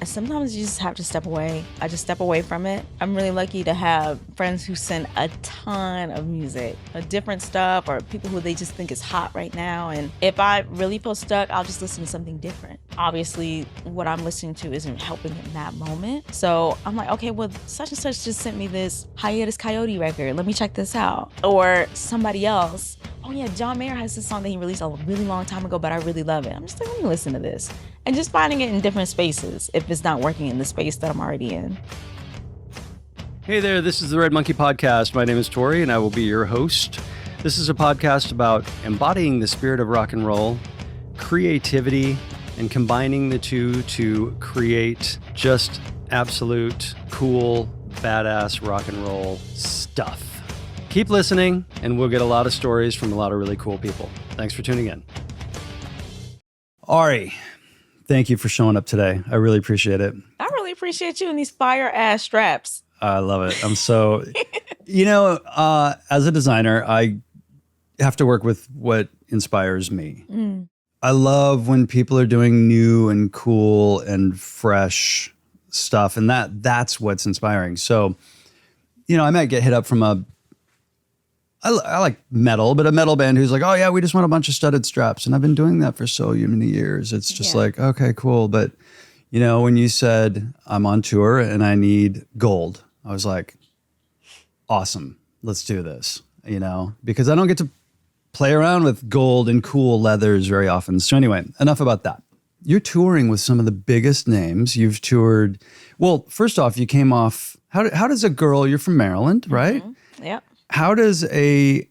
sometimes you just have to step away. I just step away from it. I'm really lucky to have friends who send a ton of music, different stuff, or people who they just think is hot right now. And if I really feel stuck, I'll just listen to something different. Obviously, what I'm listening to isn't helping in that moment. So I'm like, okay, well, such and such just sent me this Hiatus Coyote record. Let me check this out. Or somebody else, oh yeah, John Mayer has this song that he released a really long time ago, but I really love it. I'm just like, let me listen to this. And just finding it in different spaces if it's not working in the space that I'm already in. Hey there, this is the Red Monkey Podcast. My name is Tori, and I will be your host. This is a podcast about embodying the spirit of rock and roll, creativity, and combining the two to create just absolute cool, badass rock and roll stuff. Keep listening, and we'll get a lot of stories from a lot of really cool people. Thanks for tuning in. Ari, thank you for showing up today. I really appreciate it. I really appreciate you and these fire-ass straps. I love it. I'm so, as a designer, I have to work with what inspires me. I love when people are doing new and cool and fresh stuff, and that's what's inspiring. So, I might get hit up from I like metal, but a metal band who's like, oh yeah, we just want a bunch of studded straps. And I've been doing that for so many years. It's just like, okay, cool. But, when you said I'm on tour and I need gold, I was like, awesome, let's do this, because I don't get to play around with gold and cool leathers very often. So anyway, enough about that. You're touring with some of the biggest names. You've toured, well, first off, you came off, how does a girl, you're from Maryland, right? Mm-hmm. Yep. How does a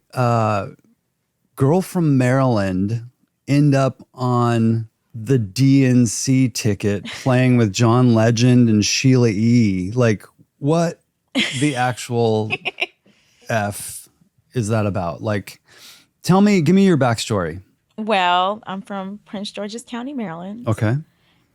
girl from Maryland end up on the DNC ticket playing with John Legend and Sheila E? Like, what the actual F is that about? Like, give me your backstory. Well, I'm from Prince George's County, Maryland. Okay.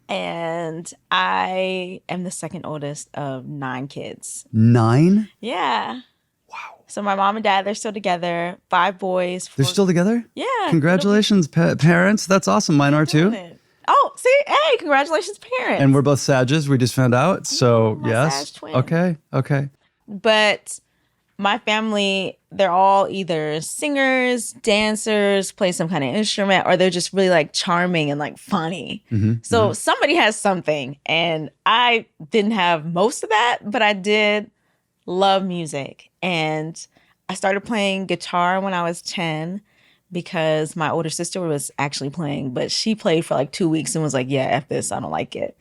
And I am the second oldest of 9 kids. 9? Yeah. Wow. So my mom and dad, they're still together. 5 boys. They're still together? Yeah. Congratulations, parents. That's awesome. Mine are too. Oh, see? Hey, congratulations, parents. And we're both Sages. We just found out. So, yes. Sag twin. Okay. But my family, they're all either singers, dancers, play some kind of instrument, or they're just really like charming and like funny. So somebody has something. And I didn't have most of that, but I did love music. And I started playing guitar when I was 10 because my older sister was actually playing, but she played for like 2 weeks and was like, yeah, F this, I don't like it.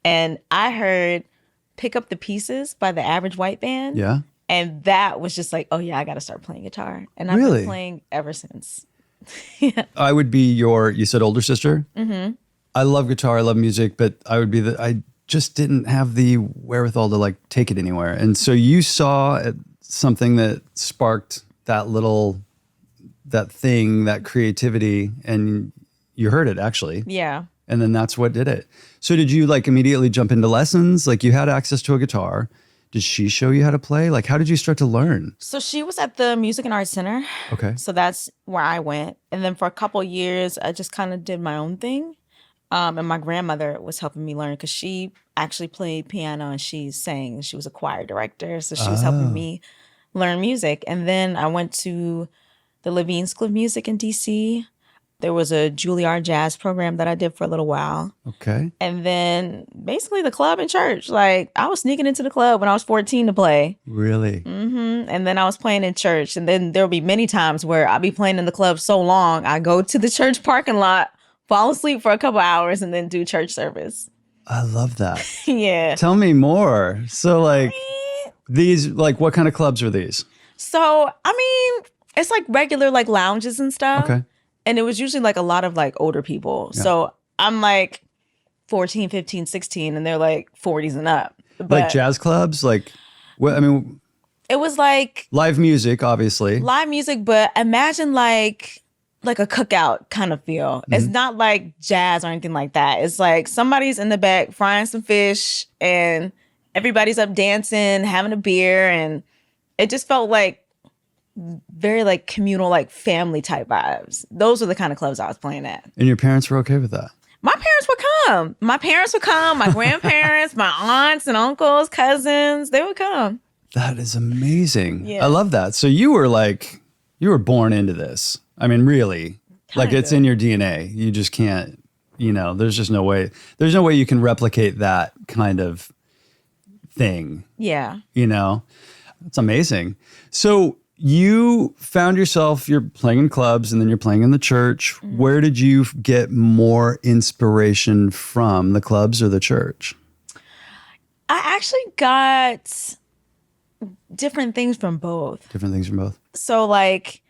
And I heard Pick Up the Pieces by the Average White Band. Yeah. And that was just like, oh yeah, I got to start playing guitar. And I've Really? been playing ever since. Yeah. I would be you said older sister? Mm-hmm. I love guitar, I love music, but I just didn't have the wherewithal to like take it anywhere. And so you saw something that sparked that thing, that creativity, and you heard it actually. Yeah. And then that's what did it. So did you like immediately jump into lessons? Like you had access to a guitar. Did she show you how to play? Like, how did you start to learn? So she was at the Music and Arts Center. Okay. So that's where I went. And then for a couple of years, I just kind of did my own thing. And my grandmother was helping me learn because she actually played piano and she sang. She was a choir director. So she was helping me learn music. And then I went to the Levine School of Music in DC. There was a Juilliard jazz program that I did for a little while. Okay. And then basically the club and church. Like I was sneaking into the club when I was 14 to play. Really? Mm-hmm. And then I was playing in church. And then there'll be many times where I'll be playing in the club so long, I go to the church parking lot, fall asleep for a couple hours, and then do church service. I love that. Yeah. Tell me more. So like these, like what kind of clubs are these? So, I mean, it's like regular like lounges and stuff. Okay. And it was usually like a lot of like older people. Yeah. So I'm like 14, 15, 16, and they're like 40s and up. But like jazz clubs? Like, what? I mean, it was like live music, obviously. Live music, but imagine like a cookout kind of feel. Mm-hmm. It's not like jazz or anything like that. It's like somebody's in the back frying some fish and everybody's up dancing, having a beer. And it just felt like very like communal, like family type vibes. Those were the kind of clubs I was playing at. And your parents were okay with that? My parents would come. My parents would come. My grandparents, my aunts and uncles, cousins, they would come. That is amazing. Yeah. I love that. So you were born into this. I mean, really, like it's in your DNA. You just can't, there's just no way. There's no way you can replicate that kind of thing. Yeah. It's amazing. So you found yourself, you're playing in clubs and then you're playing in the church. Mm-hmm. Where did you get more inspiration from, the clubs or the church? I actually got different things from both. So like,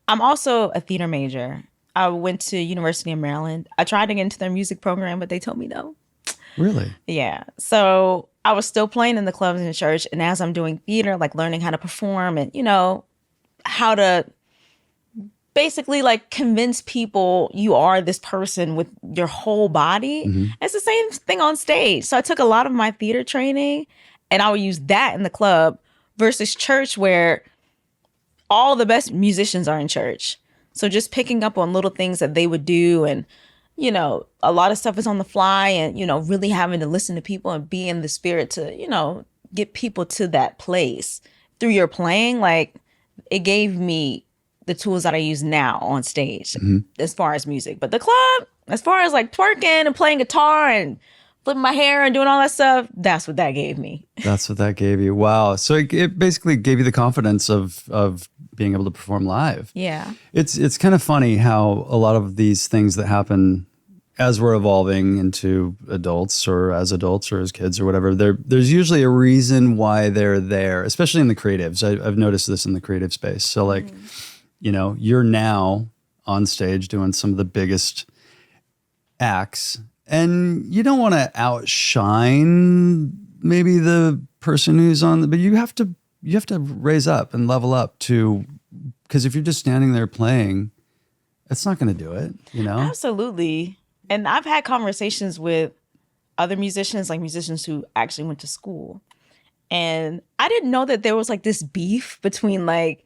I'm also a theater major. I went to University of Maryland. I tried to get into their music program, but they told me no. Really? Yeah. So I was still playing in the clubs in the church. And as I'm doing theater, like learning how to perform and, how to basically like convince people you are this person with your whole body. Mm-hmm. It's the same thing on stage. So I took a lot of my theater training and I would use that in the club versus church where all the best musicians are in church. So just picking up on little things that they would do and, a lot of stuff is on the fly and, really having to listen to people and be in the spirit to, get people to that place through your playing. Like it gave me the tools that I use now on stage as far as music. But the club, as far as like twerking and playing guitar and flipping my hair and doing all that stuff, that's what that gave me. That's what that gave you. Wow. So it basically gave you the confidence of being able to perform live. Yeah. It's kind of funny how a lot of these things that happen as we're evolving into adults or as kids or whatever, there's usually a reason why they're there, especially in the creatives. I've noticed this in the creative space. So like, you're now on stage doing some of the biggest acts and you don't want to outshine maybe the person who's but you have to raise up and level up because if you're just standing there playing, it's not going to do it, Absolutely. And I've had conversations with other musicians, like musicians who actually went to school. And I didn't know that there was like this beef between like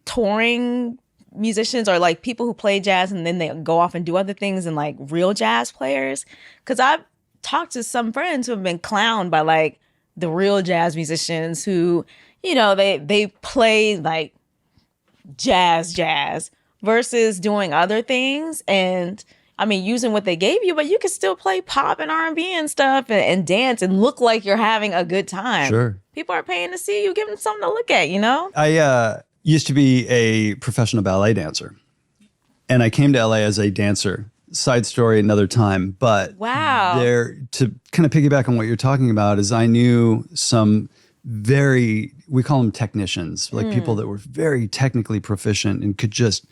touring musicians or like people who play jazz and then they go off and do other things and like real jazz players. Because I've talked to some friends who have been clowned by like the real jazz musicians who, they play like jazz versus doing other things. And I mean, using what they gave you, but you can still play pop and R&B and stuff and dance and look like you're having a good time. Sure. People are paying to see you, give them something to look at, I used to be a professional ballet dancer and I came to LA as a dancer. Side story another time, but wow. To kind of piggyback on what you're talking about is I knew some we call them technicians, like people that were very technically proficient and could just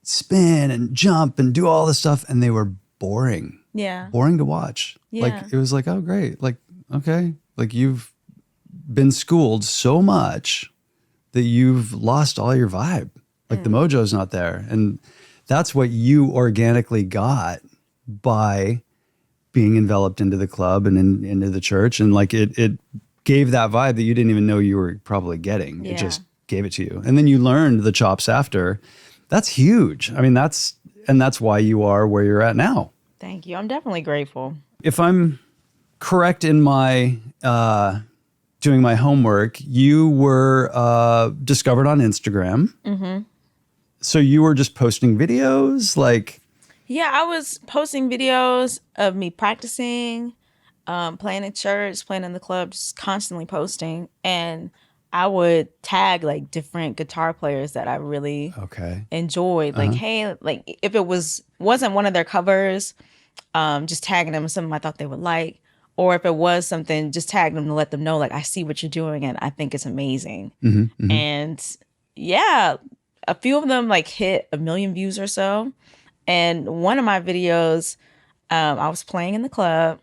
spin and jump and do all this stuff. And they were boring. Yeah. Boring to watch. Yeah. Like, it was like, oh, great. Like, okay. Like you've been schooled so much that you've lost all your vibe. Like the mojo's not there. And that's what you organically got by being enveloped into the club and into the church. And like it gave that vibe that you didn't even know you were probably getting. Yeah. It just gave it to you. And then you learned the chops after. That's huge. I mean, that's why you are where you're at now. Thank you. I'm definitely grateful. If I'm correct in my doing my homework, you were discovered on Instagram. Mm-hmm. So you were just posting videos, like? Yeah, I was posting videos of me practicing, playing in church, playing in the club, just constantly posting. And I would tag like different guitar players that I really enjoyed. Like, hey, like if it wasn't one of their covers, just tagging them with something I thought they would like. Or if it was something, just tag them to let them know, like, I see what you're doing and I think it's amazing. Mm-hmm, mm-hmm. And yeah, a few of them like hit 1 million views or so. And one of my videos, I was playing in the club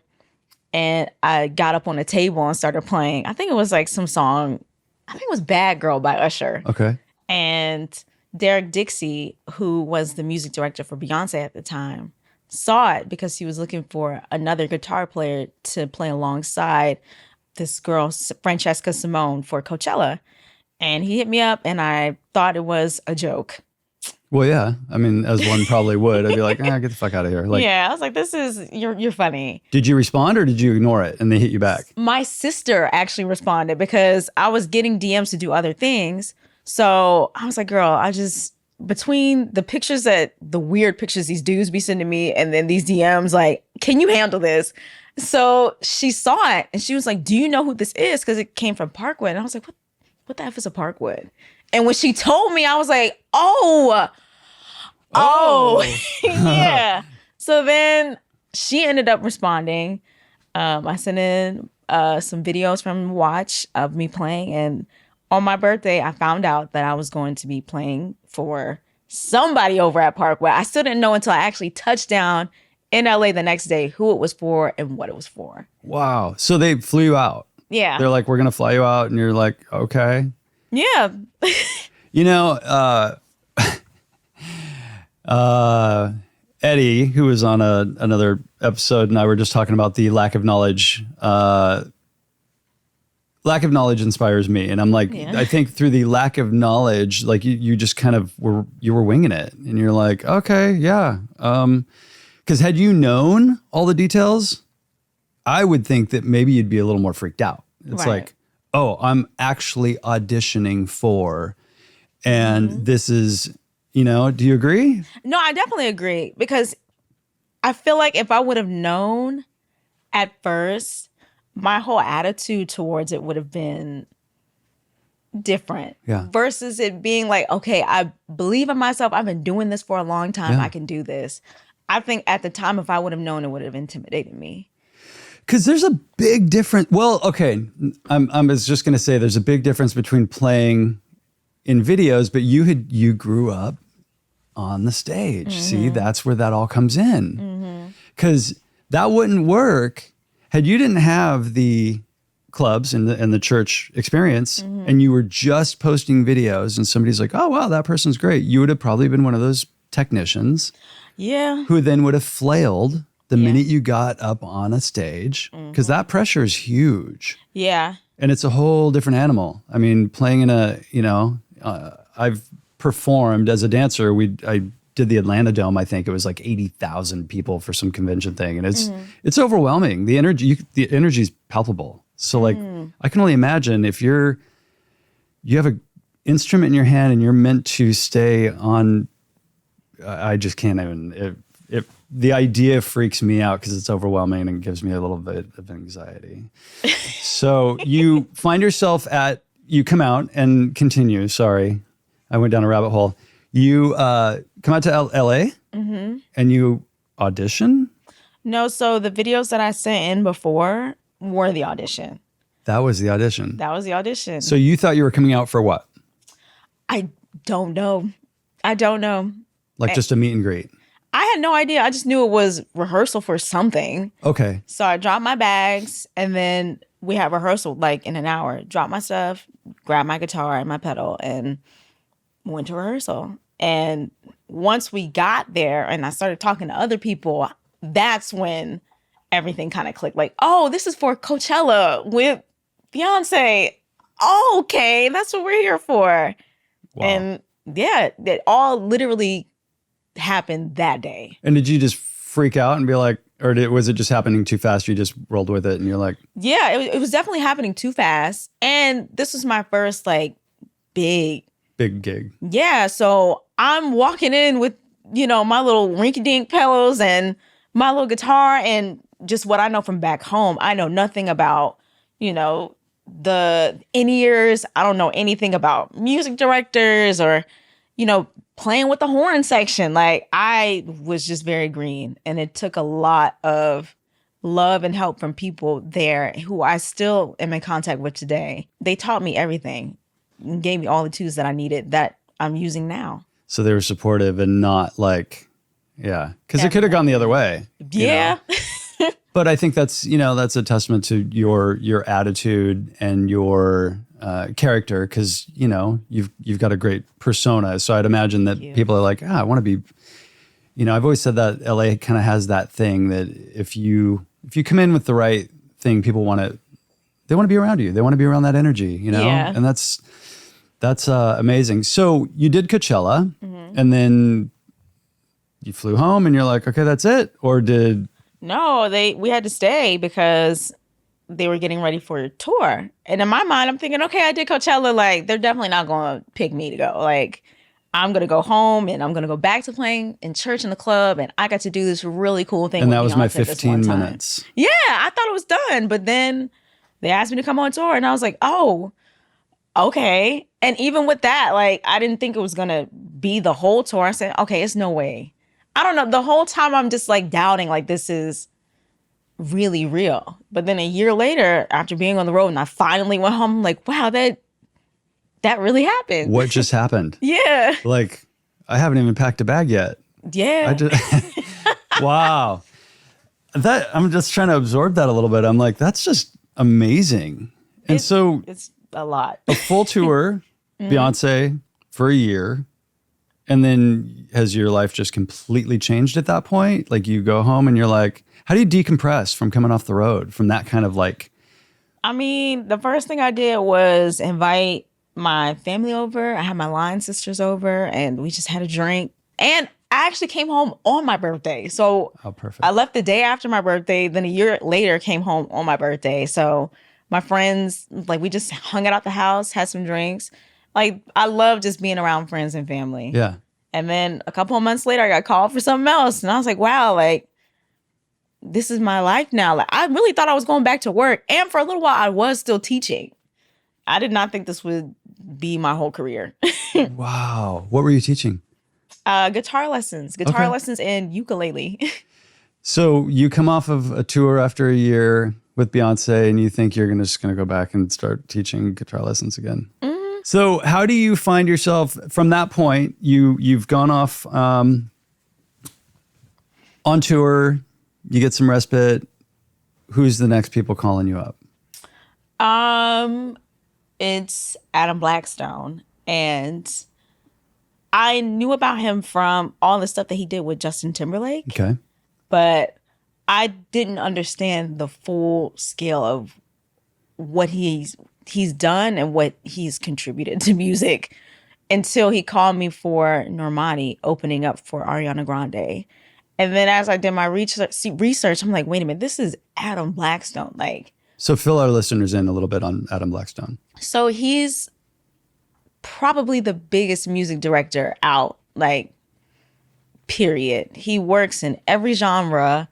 and I got up on a table and started playing. I think it was like some song. I think it was Bad Girl by Usher. Okay. And Derek Dixie, who was the music director for Beyonce at the time, saw it because he was looking for another guitar player to play alongside this girl, Francesca Simone, for Coachella. And he hit me up and I thought it was a joke. Well, yeah. I mean, as one probably would. I'd be like, get the fuck out of here. Like, yeah, I was like, this is, you're funny. did you respond or did you ignore it and they hit you back? My sister actually responded because I was getting DMs to do other things. So I was like, girl, between the pictures the weird pictures these dudes be sending me and then these DMs, like, can you handle this? So she saw it and she was like, do you know who this is? Because it came from Parkwood. And I was like, what the F is a Parkwood? And when she told me, I was like, oh, yeah. So then she ended up responding. I sent in some videos from Watch of me playing. And on my birthday, I found out that I was going to be playing for somebody over at Parkwood. I still didn't know until I actually touched down in LA the next day who it was for and what it was for. Wow. So they flew you out. Yeah. They're like, we're going to fly you out. And you're like, okay. Yeah. You know, Eddie, who was on another episode, and I were just talking about the lack of knowledge. Lack of knowledge inspires me, and I'm like, I think through the lack of knowledge, like you just kind of were winging it, and you're like, okay, yeah. Because had you known all the details, I would think that maybe you'd be a little more freaked out. It's like, oh, I'm actually auditioning for, and this is, do you agree? No, I definitely agree because I feel like if I would have known at first, my whole attitude towards it would have been different. Yeah. Versus it being like, okay, I believe in myself. I've been doing this for a long time. Yeah. I can do this. I think at the time, if I would have known, it would have intimidated me. Because there's a big difference. Well, okay, I was just going to say there's a big difference between playing in videos, but you grew up on the stage. See, that's where that all comes in. Because that wouldn't work had you didn't have the clubs and the church experience, and you were just posting videos, and somebody's like, "Oh wow, that person's great." You would have probably been one of those technicians, who then would have flailed the minute you got up on a stage, because that pressure is huge. Yeah. And it's a whole different animal. I mean, playing in I've performed as a dancer. I did the Atlanta Dome. I think it was like 80,000 people for some convention thing. And it's overwhelming. The energy is palpable. So like, I can only imagine if you have an instrument in your hand and you're meant to stay on, I just can't even, the idea freaks me out because it's overwhelming and gives me a little bit of anxiety. So you find yourself you come out and continue. Sorry, I went down a rabbit hole. You come out to LA and you audition? No, so the videos that I sent in before were the audition. That was the audition? That was the audition. So you thought you were coming out for what? I don't know. Like just a meet and greet? I had no idea. I just knew it was rehearsal for something. Okay. So I dropped my bags and then we had rehearsal like in an hour. Dropped my stuff, grabbed my guitar and my pedal and went to rehearsal. And once we got there and I started talking to other people, that's when everything kind of clicked. Like, oh, this is for Coachella with Beyonce. Oh, okay. That's what we're here for. Wow. And yeah, it all literally happened that day. And did you just freak out and be like, or was it just happening too fast? You just rolled with it and you're like, yeah, it was definitely happening too fast. And this was my first like big gig. Yeah. So I'm walking in with, my little rinky-dink pillows and my little guitar and just what I know from back home. I know nothing about, the in-ears. I don't know anything about music directors or, playing with the horn section. Like I was just very green, and it took a lot of love and help from people there who I still am in contact with today. They taught me everything and gave me all the tools that I needed that I'm using now. So they were supportive and not like, because it could have gone the other way. Yeah. But I think that's a testament to your attitude and your character, because you've got a great persona. So I'd imagine that people are like, I want to be. I've always said that LA kind of has that thing that if you come in with the right thing, people they want to be around you. They want to be around that energy. And that's amazing. So you did Coachella. And then you flew home and you're like, okay, that's it? Or did... No, we had to stay because they were getting ready for a tour. And in my mind, I'm thinking, okay, I did Coachella. Like, they're definitely not going to pick me to go. Like, I'm going to go home and I'm going to go back to playing in church and the club. And I got to do this really cool thing. And with that was Beyonce my this 15 one time. minutes. Yeah, I thought it was done. But then they asked me to come on tour. And I was like, oh, okay. And even with that, like, I didn't think it was going to be the whole tour. I said, okay, it's no way. I don't know. The whole time I'm just like doubting, like, this is really real. But then a year later, after being on the road and I finally went home, I'm like, wow, that really happened. What just happened? Yeah. Like, I haven't even packed a bag yet. Yeah. I just, wow. That I'm just trying to absorb that a little bit. I'm like, that's just amazing. And so it's a lot. A full tour, Beyonce for a year. And then has your life just completely changed at that point? Like you go home and you're like, how do you decompress from coming off the road from that kind of like? I mean, the first thing I did was invite my family over. I had my line sisters over and we just had a drink. And I actually came home on my birthday. So perfect. I left the day after my birthday. Then a year later came home on my birthday. So my friends, like we just hung out at the house, had some drinks. Like I love just being around friends and family. Yeah. And then a couple of months later, I got called for something else. And I was like, wow, like this is my life now. Like I really thought I was going back to work. And for a little while, I was still teaching. I did not think this would be my whole career. Wow. What were you teaching? Guitar lessons and ukulele. So you come off of a tour after a year with Beyonce and you think you're just going to go back and start teaching guitar lessons again. Mm-hmm. So how do you find yourself from that point? You've gone off on tour, you get some respite. Who's the next people calling you up? It's Adam Blackstone. And I knew about him from all the stuff that he did with Justin Timberlake. Okay. But I didn't understand the full scale of what he's done and what he's contributed to music until he called me for Normani opening up for Ariana Grande. And then as I did my research, I'm like, wait a minute, this is Adam Blackstone. Like, so fill our listeners in a little bit on Adam Blackstone. So he's probably the biggest music director out, like, period. He works in every genre,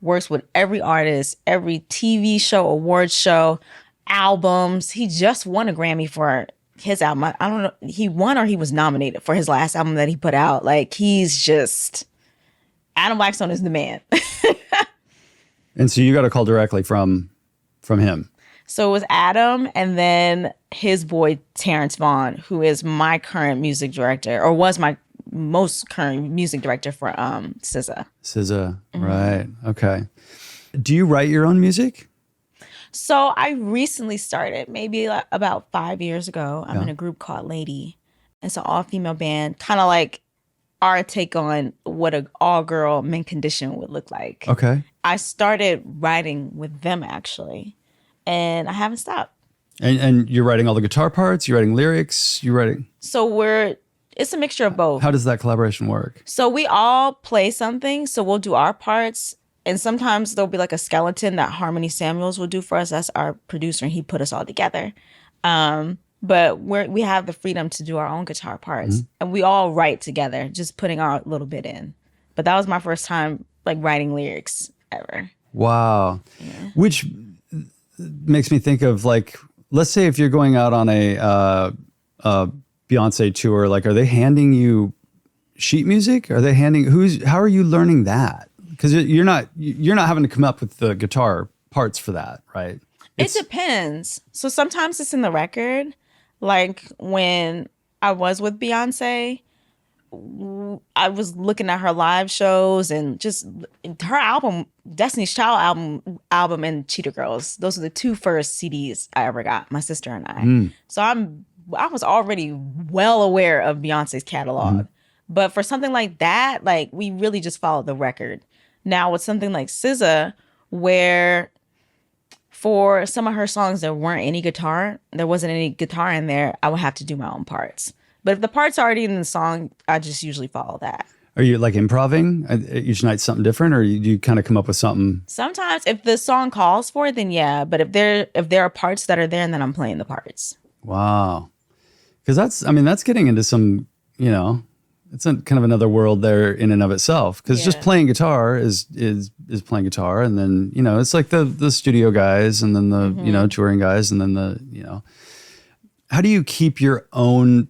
works with every artist, every TV show, award show, albums. He just won a Grammy for his album. I don't know, he won or he was nominated for his last album that he put out. Like, he's just, Adam Blackstone is the man. And so you got a call directly from him. So it was Adam and then his boy, Terrence Vaughn, who is my current music director, or was my most current music director for SZA. SZA, right. Okay. Do you write your own music? So I recently started, maybe about 5 years ago. I'm in a group called Lady. It's an all-female band, kind of like our take on what an all-girl mint condition would look like. Okay. I started writing with them, actually, and I haven't stopped. And you're writing all the guitar parts, you're writing lyrics, you're writing... So it's a mixture of both. How does that collaboration work? So we all play something, so we'll do our parts, and sometimes there'll be like a skeleton that Harmony Samuels will do for us. That's our producer, and he put us all together. But we have the freedom to do our own guitar parts, and we all write together, just putting our little bit in. But that was my first time like writing lyrics ever. Wow. Yeah. Which makes me think of like, let's say if you're going out on a Beyonce tour, like, are they handing you sheet music? Are they how are you learning that? Because you're not having to come up with the guitar parts for that, right? It depends. So sometimes it's in the record. Like when I was with Beyonce, I was looking at her live shows and just her album, Destiny's Child album and Cheetah Girls. Those are the two first CDs I ever got, my sister and I. So I was already well aware of Beyonce's catalog. But for something like that, like we really just followed the record. Now with something like SZA, where for some of her songs there wasn't any guitar in there, I would have to do my own parts. But if the part's already in the song, I just usually follow that. Are you like improving each night something different, or do you kind of come up with something? Sometimes if the song calls for it, then yeah. But if there are parts that are there, then I'm playing the parts. Wow. Because that's getting into some, it's a kind of another world there in and of itself. Because just playing guitar is playing guitar. And then, it's like the studio guys and then the, touring guys and then the, how do you keep your own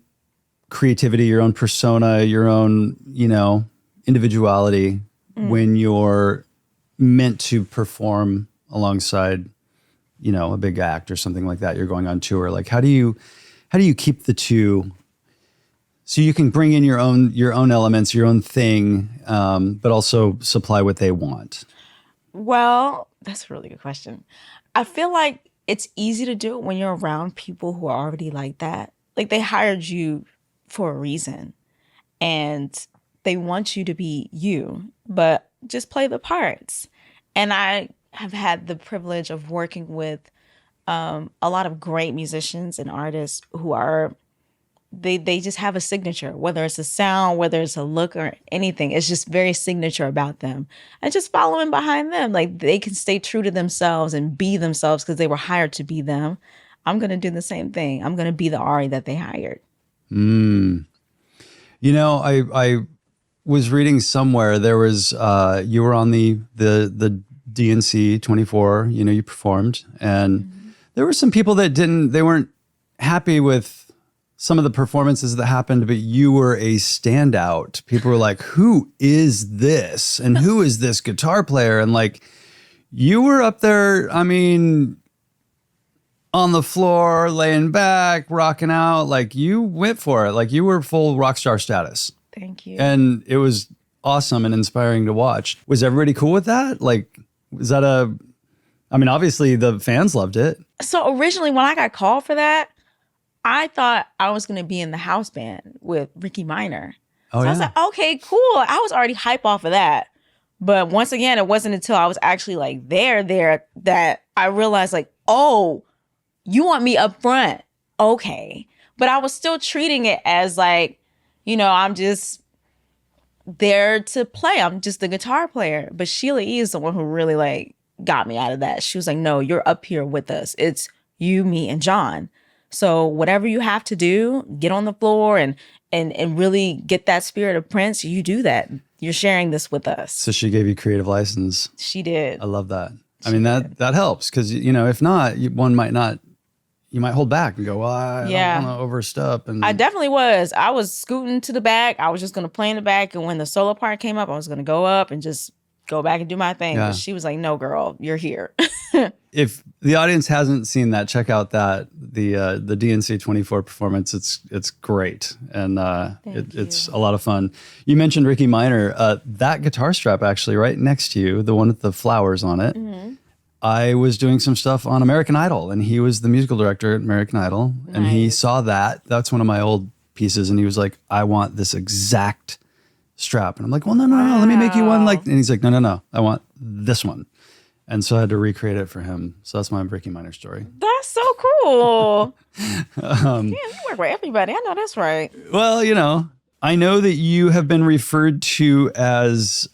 creativity, your own persona, your own, individuality when you're meant to perform alongside, a big act or something like that? You're going on tour. Like, how do you keep the two so you can bring in your own elements, your own thing, but also supply what they want? Well, that's a really good question. I feel like it's easy to do it when you're around people who are already like that. Like they hired you for a reason and they want you to be you, but just play the parts. And I have had the privilege of working with a lot of great musicians and artists who are, they just have a signature, whether it's a sound, whether it's a look or anything. It's just very signature about them. And just following behind them. Like they can stay true to themselves and be themselves because they were hired to be them. I'm going to do the same thing. I'm going to be the Ari that they hired. I was reading somewhere there was you were on the DNC 24, you performed, and there were some people that they weren't happy with some of the performances that happened, but you were a standout. People were like, who is this? And who is this guitar player? And like, you were up there, on the floor, laying back, rocking out. Like you went for it. Like you were full rock star status. Thank you. And it was awesome and inspiring to watch. Was everybody cool with that? Like, was that obviously the fans loved it. So originally when I got called for that, I thought I was going to be in the house band with Ricky Minor. Oh, I was like, okay, cool. I was already hype off of that. But once again, it wasn't until I was actually like there that I realized like, oh, you want me up front. Okay. But I was still treating it as like, I'm just there to play. I'm just the guitar player. But Sheila E. is the one who really like got me out of that. She was like, no, you're up here with us. It's you, me, and John. So whatever you have to do, get on the floor and really get that spirit of Prince, you do that. You're sharing this with us. So she gave you creative license. She did. I love that. That helps because, if not, you might hold back and go, well, I don't want to overstep. And I definitely was. I was scooting to the back. I was just going to play in the back. And when the solo part came up, I was going to go up and just go back and do my thing. Yeah. But she was like, no, girl, you're here. If the audience hasn't seen that, check out the DNC 24 performance. It's great. And it's a lot of fun. You mentioned Ricky Minor. That guitar strap actually right next to you, the one with the flowers on it. Mm-hmm. I was doing some stuff on American Idol, and he was the musical director at American Idol. Nice. And he saw that. That's one of my old pieces. And he was like, I want this exact strap. And I'm like, well, no, let me make you one. And he's like, no, I want this one. And so I had to recreate it for him. So that's my Ricky Minor story. That's so cool. You work with everybody. I know that's right. Well, I know that you have been referred to as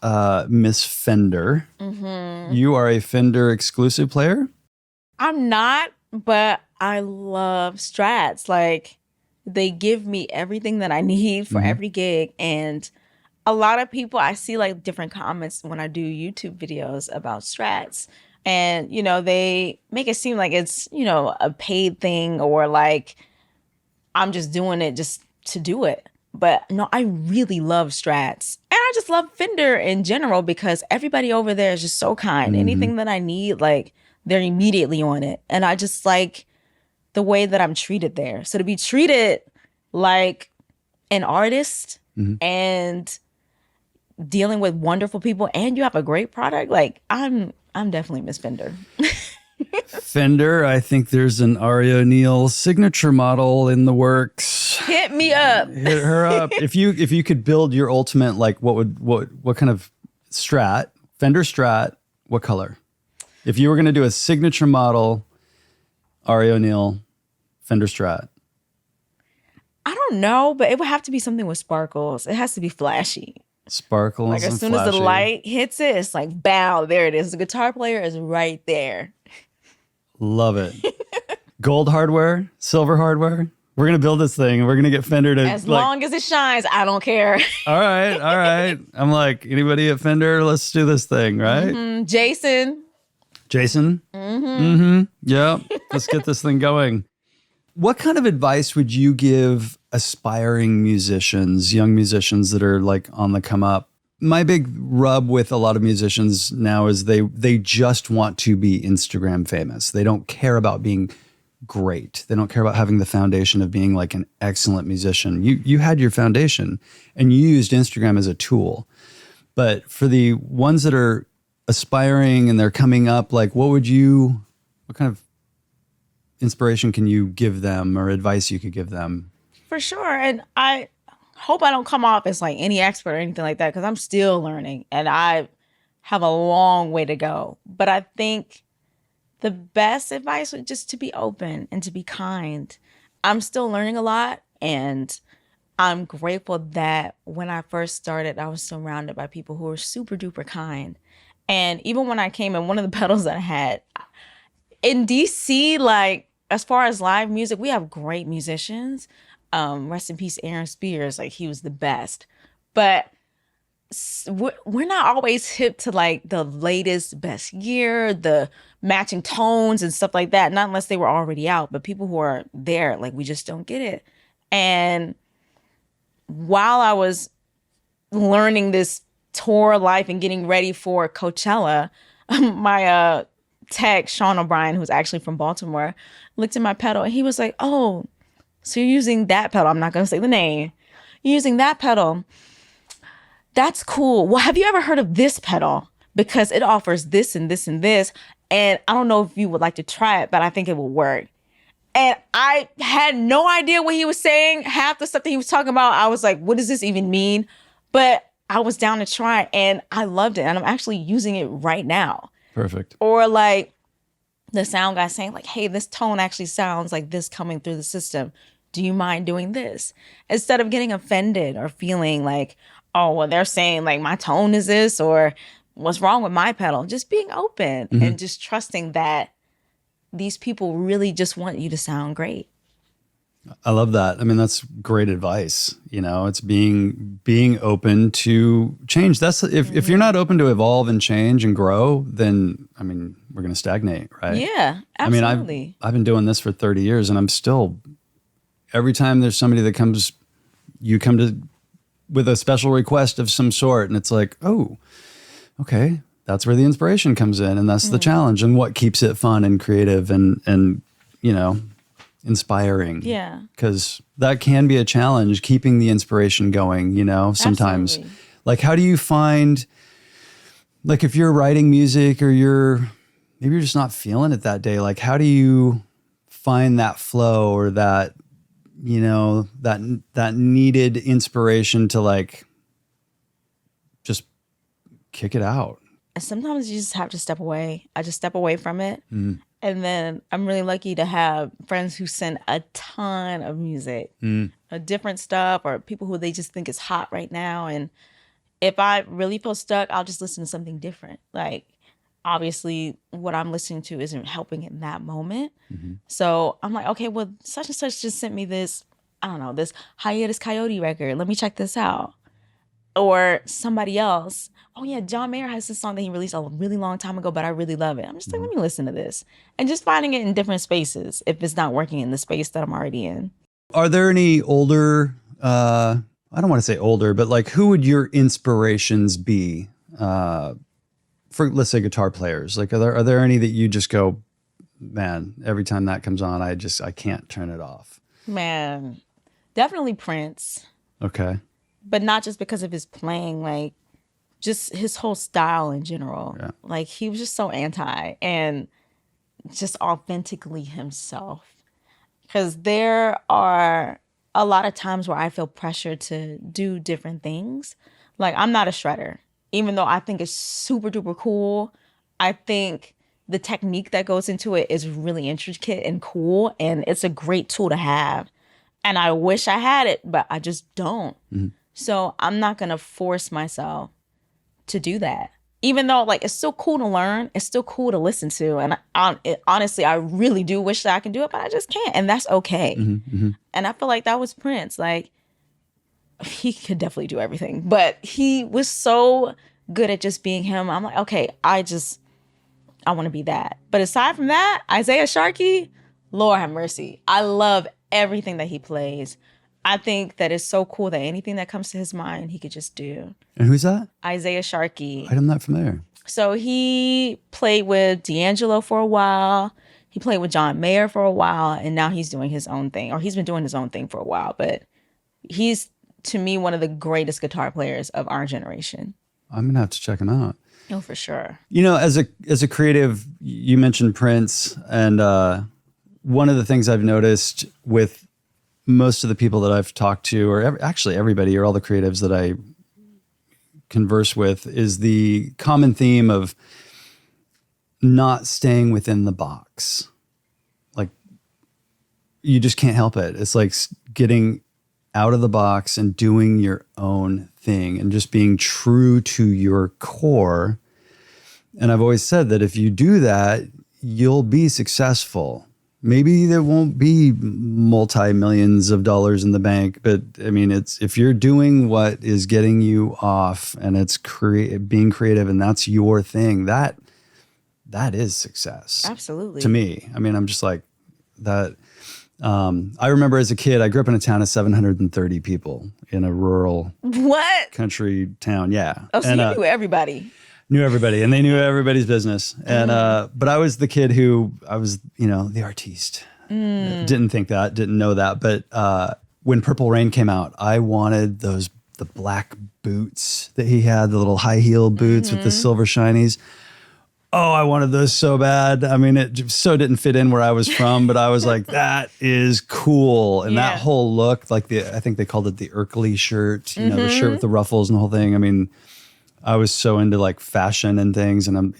Miss Fender. Mm-hmm. You are a Fender exclusive player? I'm not, but I love Strats. Like, they give me everything that I need for every gig. And a lot of people, I see like different comments when I do YouTube videos about Strats. And, they make it seem like it's, a paid thing or like I'm just doing it just to do it. But no, I really love Strats. And I just love Fender in general because everybody over there is just so kind. Mm-hmm. Anything that I need, like, they're immediately on it. And I just like the way that I'm treated there. So to be treated like an artist and dealing with wonderful people and you have a great product, like, I'm definitely Miss Fender. Fender, I think there's an Ari O'Neal signature model in the works. Hit me up. Hit her up. If you could build your ultimate, like what kind of Strat, Fender Strat, what color? If you were going to do a signature model, Ari O'Neal, Fender Strat. I don't know, but it would have to be something with sparkles. It has to be flashy. Sparkles Like as and soon as the flashy. light hits it, it's like, bow, there it is. The guitar player is right there. Love it. Gold hardware, silver hardware. We're gonna build this thing and we're gonna get Fender to As long as it shines, I don't care. All right. I'm like, anybody at Fender, let's do this thing, right? Jason. Yeah. Let's get this thing going. What kind of advice would you give aspiring musicians, young musicians that are like on the come up? My big rub with a lot of musicians now is they just want to be Instagram famous. They don't care about being great. They don't care about having the foundation of being like an excellent musician. You had your foundation and you used Instagram as a tool. But for the ones that are aspiring and they're coming up, like what kind of inspiration can you give them or advice you could give them? For sure. And I hope I don't come off as like any expert or anything like that, because I'm still learning and I have a long way to go. But I think the best advice would just to be open and to be kind. I'm still learning a lot, and I'm grateful that when I first started, I was surrounded by people who were super duper kind. And even when I came in, one of the pedals that I had in DC, like as far as live music, we have great musicians. Rest in peace, Aaron Spears. Like he was the best. But we're not always hip to like the latest best gear, the matching tones and stuff like that. Not unless they were already out. But people who are there, like we just don't get it. And while I was learning this tour life and getting ready for Coachella, my tech, Sean O'Brien, who's actually from Baltimore, looked at my pedal and he was like, "Oh, so you're using that pedal." I'm not going to say the name. "You're using that pedal. That's cool. Well, have you ever heard of this pedal? Because it offers this and this and this. And I don't know if you would like to try it, but I think it will work." And I had no idea what he was saying. Half the stuff that he was talking about, I was like, what does this even mean? But I was down to try and I loved it. And I'm actually using it right now. Perfect. Or like the sound guy saying like, "Hey, this tone actually sounds like this coming through the system. Do you mind doing this?" Instead of getting offended or feeling like, oh, well, they're saying like my tone is this or what's wrong with my pedal. Just being open and just trusting that these people really just want you to sound great. I love that. I mean, that's great advice. You know, it's being open to change. That's if you're not open to evolve and change and grow, then I mean, we're going to stagnate, right? Yeah, absolutely. I mean, I've been doing this for 30 years and I'm still, every time there's somebody that comes, you come to with a special request of some sort and it's like, oh, okay, that's where the inspiration comes in and that's the challenge and what keeps it fun and creative and you know, inspiring. Yeah. Because that can be a challenge, keeping the inspiration going, you know, sometimes. Absolutely. Like, how do you find, like, if you're writing music or maybe you're just not feeling it that day, like, how do you find that flow or that, you know, that needed inspiration to, like, just kick it out? Sometimes you just have to step away. I just step away from it. And then I'm really lucky to have friends who send a ton of music, different stuff, or people who they just think is hot right now. And if I really feel stuck, I'll just listen to something different. Like, obviously, what I'm listening to isn't helping in that moment. So I'm like, okay, well, such and such just sent me this, I don't know, this Hiatus Coyote record. Let me check this out. Or somebody else, oh yeah, John Mayer has this song that he released a really long time ago, but I really love it. I'm just like, let me listen to this. And just finding it in different spaces if it's not working in the space that I'm already in. Are there any older, I don't want to say older, but like, who would your inspirations be for, let's say, guitar players? Like, are there any that you just go, man, every time that comes on, I can't turn it off? Man, definitely Prince. Okay. But not just because of his playing, like just his whole style in general. Yeah. Like he was just so anti and just authentically himself. Because there are a lot of times where I feel pressure to do different things. Like I'm not a shredder, even though I think it's super duper cool. I think the technique that goes into it is really intricate and cool, and it's a great tool to have. And I wish I had it, but I just don't. So I'm not going to force myself to do that. Even though like it's still cool to learn, it's still cool to listen to. And honestly, I really do wish that I can do it, but I just can't. And that's okay. And I feel like that was Prince. Like, he could definitely do everything, but he was so good at just being him. I'm like, okay, I want to be that. But aside from that, Isaiah Sharkey, Lord have mercy. I love everything that he plays. I think that it's so cool that anything that comes to his mind, he could just do. And who's that? Isaiah Sharkey. I'm not familiar. So he played with D'Angelo for a while. He played with John Mayer for a while. And now he's doing his own thing. Or he's been doing his own thing for a while. But he's, to me, one of the greatest guitar players of our generation. I'm going to have to check him out. Oh, for sure. You know, as a creative, you mentioned Prince. And one of the things I've noticed with most of the people that I've talked to, or actually everybody, or all the creatives that I converse with, is the common theme of not staying within the box. Like, you just can't help it. It's like getting out of the box and doing your own thing and just being true to your core. And I've always said that if you do that, you'll be successful. Maybe there won't be multi-millions of dollars in the bank, but I mean, it's if you're doing what is getting you off and it's being creative and that's your thing, that is success. Absolutely. To me. I mean, I'm just like that. I remember as a kid, I grew up in a town of 730 people in a rural country town. Yeah. Oh, so you knew everybody. Knew everybody, and they knew everybody's business. And but I was the kid who I was, the artiste. Didn't think that, didn't know that. But when Purple Rain came out, I wanted the black boots that he had, the little high heel boots with the silver shinies. Oh, I wanted those so bad. I mean, it so didn't fit in where I was from, but I was like, that is cool. And that whole look, like I think they called it the Urkeley shirt, the shirt with the ruffles and the whole thing. I mean, I was so into like fashion and things, and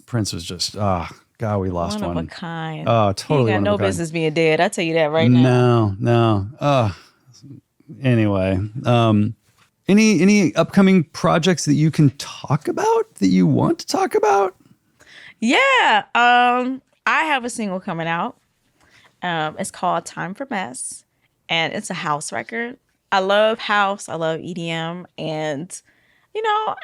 Prince was just, God, we lost one. One of a kind. Oh, totally. He got no business being dead. I tell you that right now. No. Anyway, any upcoming projects that you can talk about, that you want to talk about? Yeah. I have a single coming out. It's called Time for Mess, and it's a house record. I love house. I love EDM, and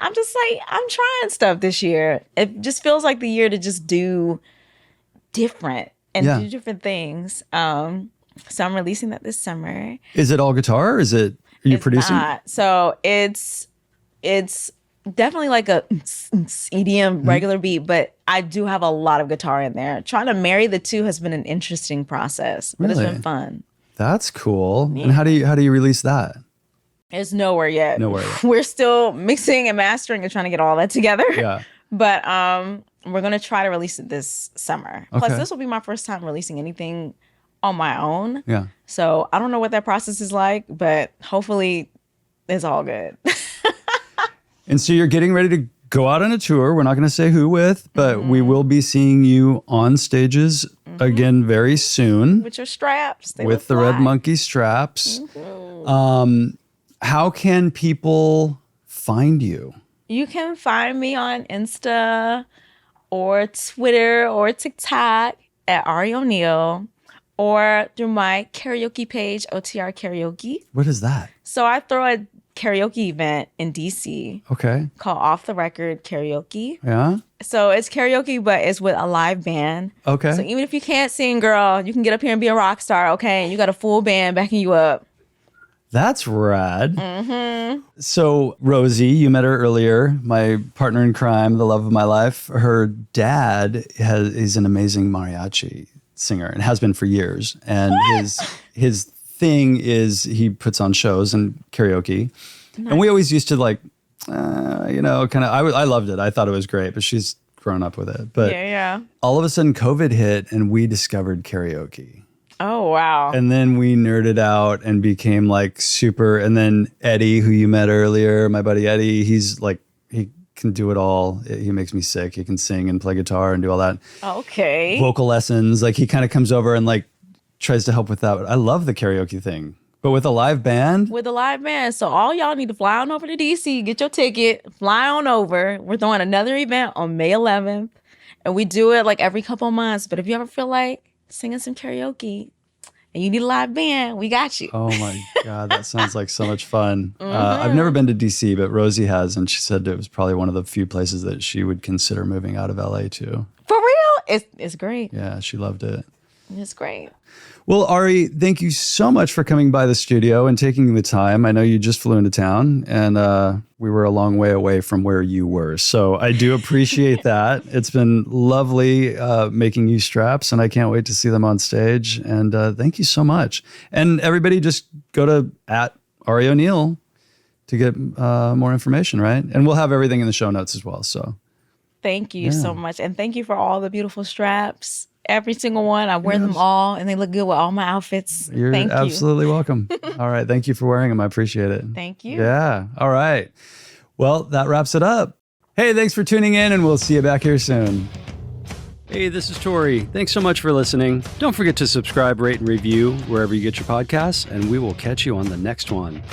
I'm just like, I'm trying stuff this year. It just feels like the year to just do different and do different things. So I'm releasing that this summer. Is it all guitar? Or are you producing? Not. So it's definitely like a EDM regular beat, but I do have a lot of guitar in there. Trying to marry the two has been an interesting process, but It's been fun. That's cool. Yeah. And how do you release that? It's nowhere yet. Nowhere yet. We're still mixing and mastering and trying to get all that together. Yeah. But we're going to try to release it this summer. Okay. Plus, this will be my first time releasing anything on my own. Yeah. So I don't know what that process is like, but hopefully it's all good. And so you're getting ready to go out on a tour. We're not going to say who with, but we will be seeing you on stages again very soon. With your straps. With the Red Monkey straps. How can people find you? You can find me on Insta or Twitter or TikTok at Ari O'Neal, or through my karaoke page, OTR Karaoke. What is that? So I throw a karaoke event in DC. Okay. Called Off the Record Karaoke. Yeah. So it's karaoke, but it's with a live band. Okay. So even if you can't sing, girl, you can get up here and be a rock star, okay? And you got a full band backing you up. That's rad. So Rosie, you met her earlier, my partner in crime, the love of my life. Her dad is an amazing mariachi singer and has been for years. And his thing is he puts on shows and karaoke. Nice. And we always used to like, kind of, I loved it. I thought it was great, but she's grown up with it. But all of a sudden COVID hit and we discovered karaoke. Oh, wow. And then we nerded out and became like super. And then Eddie, who you met earlier, my buddy Eddie, he's like, he can do it all. He makes me sick. He can sing and play guitar and do all that. Okay. Vocal lessons. Like he kind of comes over and like tries to help with that. I love the karaoke thing. But with a live band? With a live band. So all y'all need to fly on over to DC, get your ticket, fly on over. We're throwing another event on May 11th. And we do it like every couple of months. But if you ever feel like singing some karaoke and you need a live band, we got you. Oh my God, that sounds like so much fun. I've never been to DC, but Rosie has. And she said it was probably one of the few places that she would consider moving out of LA to. For real? It's great. Yeah, she loved it. It's great. Well, Ari, thank you so much for coming by the studio and taking the time. I know you just flew into town and we were a long way away from where you were. So I do appreciate that. It's been lovely making you straps and I can't wait to see them on stage. And thank you so much. And everybody just go to @Ari O'Neal to get more information, right? And we'll have everything in the show notes as well. So thank you so much. And thank you for all the beautiful straps. Every single one. I wear them all and they look good with all my outfits. You're Thank you. absolutely welcome. All right. Thank you for wearing them. I appreciate it. Thank you. Yeah. All right. Well, that wraps it up. Hey, thanks for tuning in and we'll see you back here soon. Hey, this is Tori. Thanks so much for listening. Don't forget to subscribe, rate, and review wherever you get your podcasts, and we will catch you on the next one.